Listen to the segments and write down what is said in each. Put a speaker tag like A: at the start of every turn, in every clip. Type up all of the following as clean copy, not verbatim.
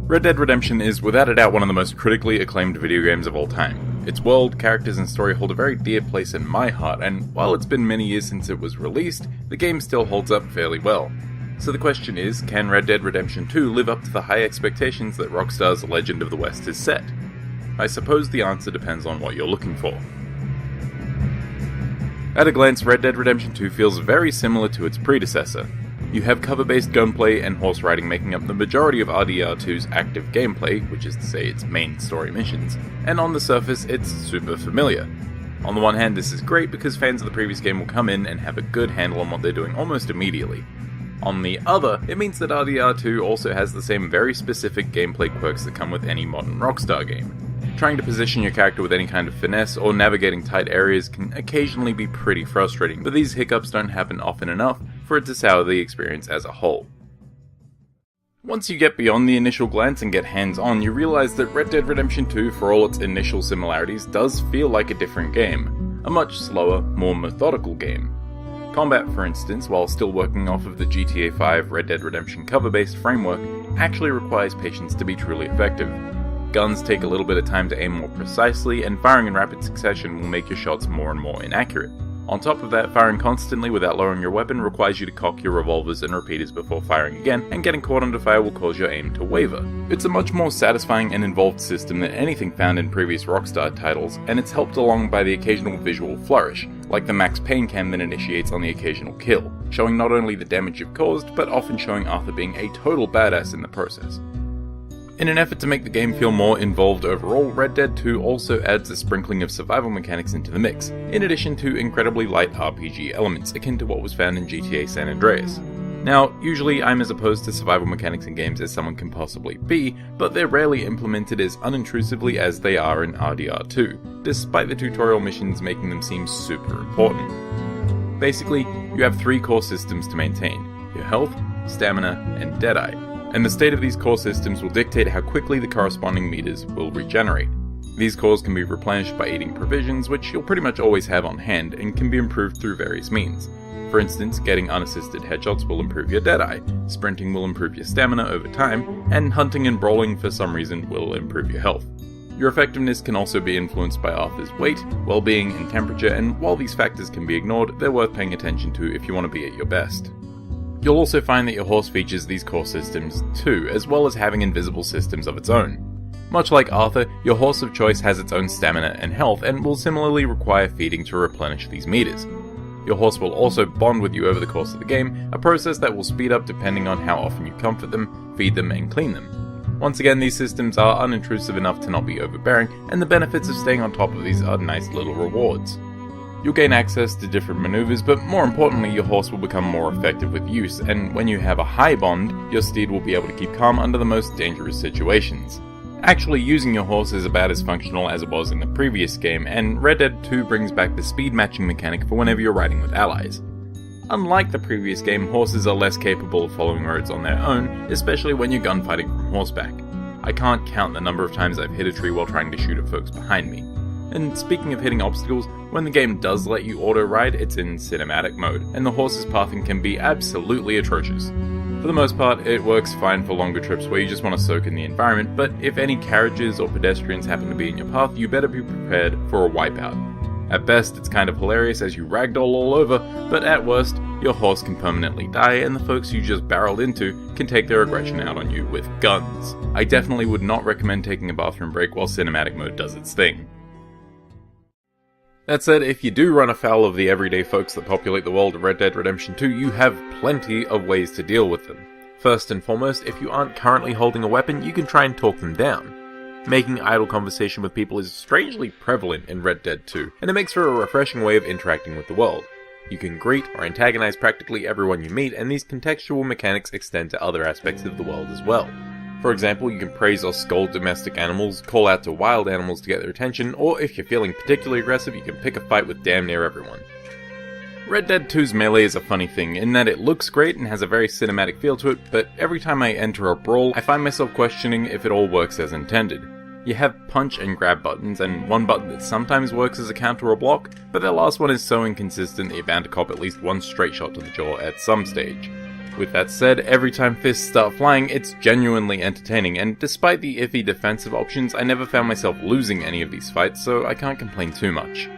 A: Red Dead Redemption is without a doubt one of the most critically acclaimed video games of all time. Its world, characters and story hold a very dear place in my heart, and while it's been many years since it was released, the game still holds up fairly well. So the question is, can Red Dead Redemption 2 live up to the high expectations that Rockstar's Legend of the West has set? I suppose the answer depends on what you're looking for. At a glance, Red Dead Redemption 2 feels very similar to its predecessor. You have cover-based gunplay and horse riding making up the majority of RDR2's active gameplay, which is to say its main story missions, and on the surface it's super familiar. On the one hand, this is great because fans of the previous game will come in and have a good handle on what they're doing almost immediately. On the other, it means that RDR2 also has the same very specific gameplay quirks that come with any modern Rockstar game. Trying to position your character with any kind of finesse or navigating tight areas can occasionally be pretty frustrating, but these hiccups don't happen often enough for it to sour the experience as a whole. Once you get beyond the initial glance and get hands-on, you realize that Red Dead Redemption 2, for all its initial similarities, does feel like a different game. A much slower, more methodical game. Combat, for instance, while still working off of the GTA 5 Red Dead Redemption cover-based framework, actually requires patience to be truly effective. Guns take a little bit of time to aim more precisely, and firing in rapid succession will make your shots more and more inaccurate. On top of that, firing constantly without lowering your weapon requires you to cock your revolvers and repeaters before firing again, and getting caught under fire will cause your aim to waver. It's a much more satisfying and involved system than anything found in previous Rockstar titles, and it's helped along by the occasional visual flourish, like the Max Payne cam that initiates on the occasional kill, showing not only the damage you've caused, but often showing Arthur being a total badass in the process. In an effort to make the game feel more involved overall, Red Dead 2 also adds a sprinkling of survival mechanics into the mix, in addition to incredibly light RPG elements akin to what was found in GTA San Andreas. Now, usually I'm as opposed to survival mechanics in games as someone can possibly be, but they're rarely implemented as unintrusively as they are in RDR2, despite the tutorial missions making them seem super important. Basically, you have three core systems to maintain: your health, stamina, and Deadeye. And the state of these core systems will dictate how quickly the corresponding meters will regenerate. These cores can be replenished by eating provisions, which you'll pretty much always have on hand, and can be improved through various means. For instance, getting unassisted headshots will improve your Deadeye, sprinting will improve your stamina over time, and hunting and brawling for some reason will improve your health. Your effectiveness can also be influenced by Arthur's weight, well-being, and temperature, and while these factors can be ignored, they're worth paying attention to if you want to be at your best. You'll also find that your horse features these core systems too, as well as having invisible systems of its own. Much like Arthur, your horse of choice has its own stamina and health, and will similarly require feeding to replenish these meters. Your horse will also bond with you over the course of the game, a process that will speed up depending on how often you comfort them, feed them, and clean them. Once again, these systems are unintrusive enough to not be overbearing, and the benefits of staying on top of these are nice little rewards. You'll gain access to different maneuvers, but more importantly, your horse will become more effective with use, and when you have a high bond, your steed will be able to keep calm under the most dangerous situations. Actually, using your horse is about as functional as it was in the previous game, and Red Dead 2 brings back the speed matching mechanic for whenever you're riding with allies. Unlike the previous game, horses are less capable of following roads on their own, especially when you're gunfighting from horseback. I can't count the number of times I've hit a tree while trying to shoot at folks behind me. And speaking of hitting obstacles, when the game does let you auto-ride, it's in cinematic mode, and the horse's pathing can be absolutely atrocious. For the most part, it works fine for longer trips where you just want to soak in the environment, but if any carriages or pedestrians happen to be in your path, you better be prepared for a wipeout. At best, it's kind of hilarious as you ragdoll all over, but at worst, your horse can permanently die, and the folks you just barreled into can take their aggression out on you with guns. I definitely would not recommend taking a bathroom break while cinematic mode does its thing. That said, if you do run afoul of the everyday folks that populate the world of Red Dead Redemption 2, you have plenty of ways to deal with them. First and foremost, if you aren't currently holding a weapon, you can try and talk them down. Making idle conversation with people is strangely prevalent in Red Dead 2, and it makes for a refreshing way of interacting with the world. You can greet or antagonize practically everyone you meet, and these contextual mechanics extend to other aspects of the world as well. For example, you can praise or scold domestic animals, call out to wild animals to get their attention, or if you're feeling particularly aggressive, you can pick a fight with damn near everyone. Red Dead 2's melee is a funny thing, in that it looks great and has a very cinematic feel to it, but every time I enter a brawl, I find myself questioning if it all works as intended. You have punch and grab buttons, and one button that sometimes works as a counter or block, but that last one is so inconsistent that you're bound to cop at least one straight shot to the jaw at some stage. With that said, every time fists start flying, it's genuinely entertaining, and despite the iffy defensive options, I never found myself losing any of these fights, so I can't complain too much.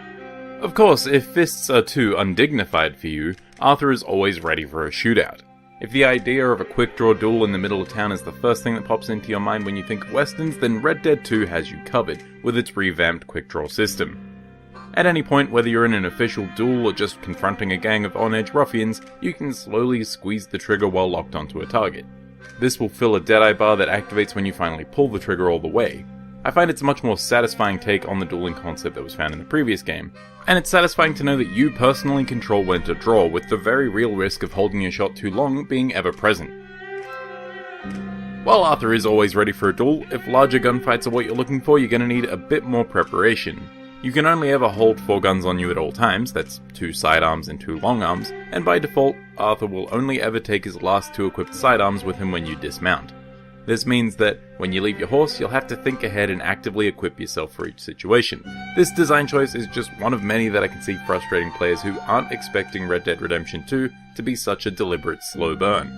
A: Of course, if fists are too undignified for you, Arthur is always ready for a shootout. If the idea of a quick draw duel in the middle of town is the first thing that pops into your mind when you think of westerns, then Red Dead 2 has you covered, with its revamped quick draw system. At any point, whether you're in an official duel or just confronting a gang of on-edge ruffians, you can slowly squeeze the trigger while locked onto a target. This will fill a Deadeye bar that activates when you finally pull the trigger all the way. I find it's a much more satisfying take on the dueling concept that was found in the previous game, and it's satisfying to know that you personally control when to draw, with the very real risk of holding your shot too long being ever present. While Arthur is always ready for a duel, if larger gunfights are what you're looking for, you're going to need a bit more preparation. You can only ever hold 4 guns on you at all times, that's 2 sidearms and 2 long arms, and by default, Arthur will only ever take his last 2 equipped sidearms with him when you dismount. This means that when you leave your horse, you'll have to think ahead and actively equip yourself for each situation. This design choice is just one of many that I can see frustrating players who aren't expecting Red Dead Redemption 2 to be such a deliberate slow burn.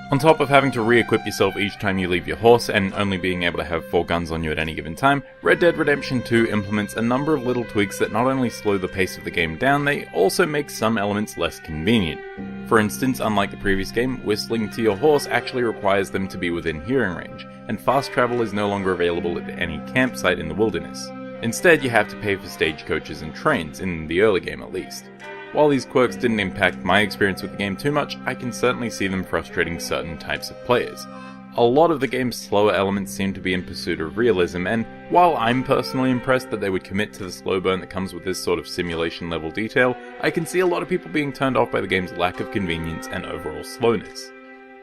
A: On top of having to re-equip yourself each time you leave your horse and only being able to have 4 guns on you at any given time, Red Dead Redemption 2 implements a number of little tweaks that not only slow the pace of the game down, they also make some elements less convenient. For instance, unlike the previous game, whistling to your horse actually requires them to be within hearing range, and fast travel is no longer available at any campsite in the wilderness. Instead, you have to pay for stagecoaches and trains, in the early game at least. While these quirks didn't impact my experience with the game too much, I can certainly see them frustrating certain types of players. A lot of the game's slower elements seem to be in pursuit of realism, and while I'm personally impressed that they would commit to the slow burn that comes with this sort of simulation level detail, I can see a lot of people being turned off by the game's lack of convenience and overall slowness.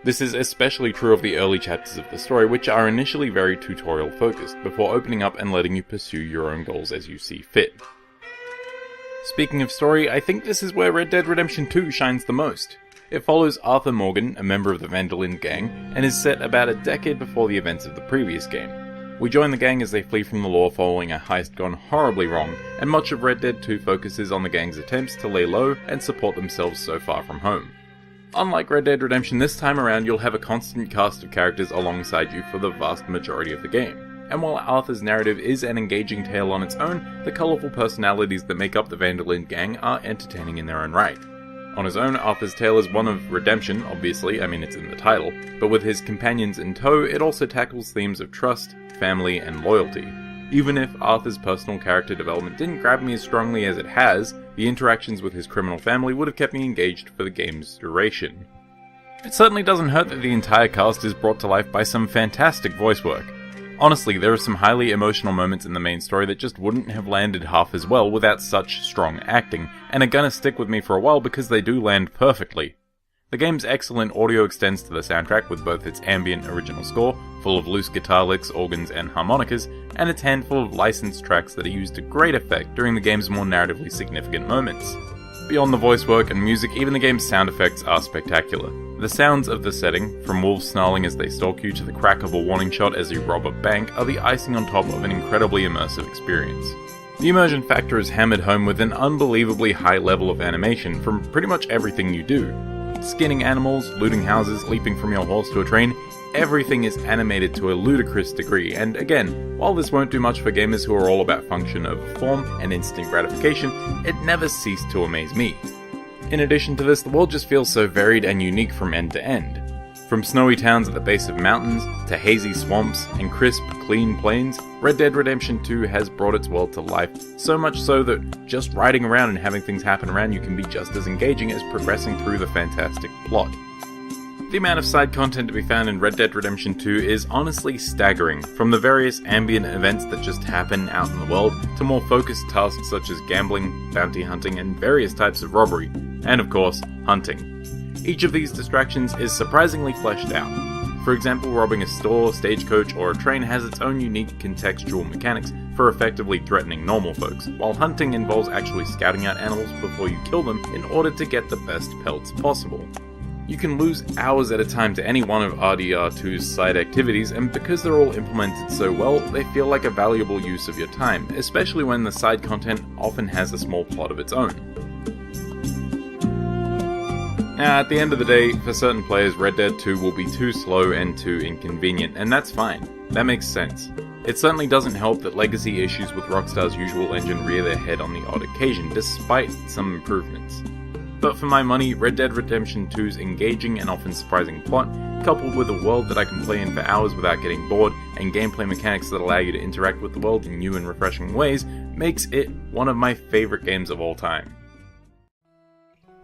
A: This is especially true of the early chapters of the story, which are initially very tutorial focused, before opening up and letting you pursue your own goals as you see fit. Speaking of story, I think this is where Red Dead Redemption 2 shines the most. It follows Arthur Morgan, a member of the Van der Linde gang, and is set about a decade before the events of the previous game. We join the gang as they flee from the law following a heist gone horribly wrong, and much of Red Dead 2 focuses on the gang's attempts to lay low and support themselves so far from home. Unlike Red Dead Redemption, this time around you'll have a constant cast of characters alongside you for the vast majority of the game. And while Arthur's narrative is an engaging tale on its own, the colourful personalities that make up the Van der Linde gang are entertaining in their own right. On his own, Arthur's tale is one of redemption, obviously, it's in the title, but with his companions in tow, it also tackles themes of trust, family, and loyalty. Even if Arthur's personal character development didn't grab me as strongly as it has, the interactions with his criminal family would have kept me engaged for the game's duration. It certainly doesn't hurt that the entire cast is brought to life by some fantastic voice work. Honestly, there are some highly emotional moments in the main story that just wouldn't have landed half as well without such strong acting, and are gonna stick with me for a while because they do land perfectly. The game's excellent audio extends to the soundtrack with both its ambient original score, full of loose guitar licks, organs, and harmonicas, and its handful of licensed tracks that are used to great effect during the game's more narratively significant moments. Beyond the voice work and music, even the game's sound effects are spectacular. The sounds of the setting, from wolves snarling as they stalk you to the crack of a warning shot as you rob a bank, are the icing on top of an incredibly immersive experience. The immersion factor is hammered home with an unbelievably high level of animation from pretty much everything you do. Skinning animals, looting houses, leaping from your horse to a train, everything is animated to a ludicrous degree, and again, while this won't do much for gamers who are all about function over form and instant gratification, it never ceased to amaze me. In addition to this, the world just feels so varied and unique from end to end. From snowy towns at the base of mountains, to hazy swamps, and crisp, clean plains, Red Dead Redemption 2 has brought its world to life, so much so that just riding around and having things happen around you can be just as engaging as progressing through the fantastic plot. The amount of side content to be found in Red Dead Redemption 2 is honestly staggering, from the various ambient events that just happen out in the world, to more focused tasks such as gambling, bounty hunting, and various types of robbery, and of course, hunting. Each of these distractions is surprisingly fleshed out. For example, robbing a store, stagecoach, or a train has its own unique contextual mechanics for effectively threatening normal folks, while hunting involves actually scouting out animals before you kill them in order to get the best pelts possible. You can lose hours at a time to any one of RDR2's side activities, and because they're all implemented so well, they feel like a valuable use of your time, especially when the side content often has a small plot of its own. Now, at the end of the day, for certain players, Red Dead 2 will be too slow and too inconvenient, and that's fine. That makes sense. It certainly doesn't help that legacy issues with Rockstar's usual engine rear their head on the odd occasion, despite some improvements. But for my money, Red Dead Redemption 2's engaging and often surprising plot, coupled with a world that I can play in for hours without getting bored, and gameplay mechanics that allow you to interact with the world in new and refreshing ways, makes it one of my favourite games of all time.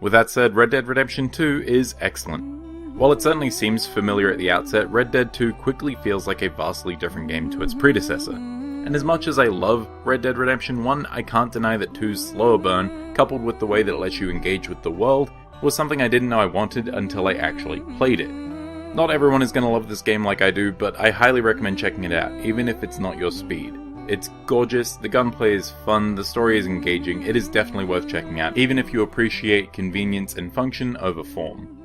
A: With that said, Red Dead Redemption 2 is excellent. While it certainly seems familiar at the outset, Red Dead 2 quickly feels like a vastly different game to its predecessor. And as much as I love Red Dead Redemption 1, I can't deny that 2's slower burn, coupled with the way that it lets you engage with the world, was something I didn't know I wanted until I actually played it. Not everyone is going to love this game like I do, but I highly recommend checking it out, even if it's not your speed. It's gorgeous, the gunplay is fun, the story is engaging, it is definitely worth checking out, even if you appreciate convenience and function over form.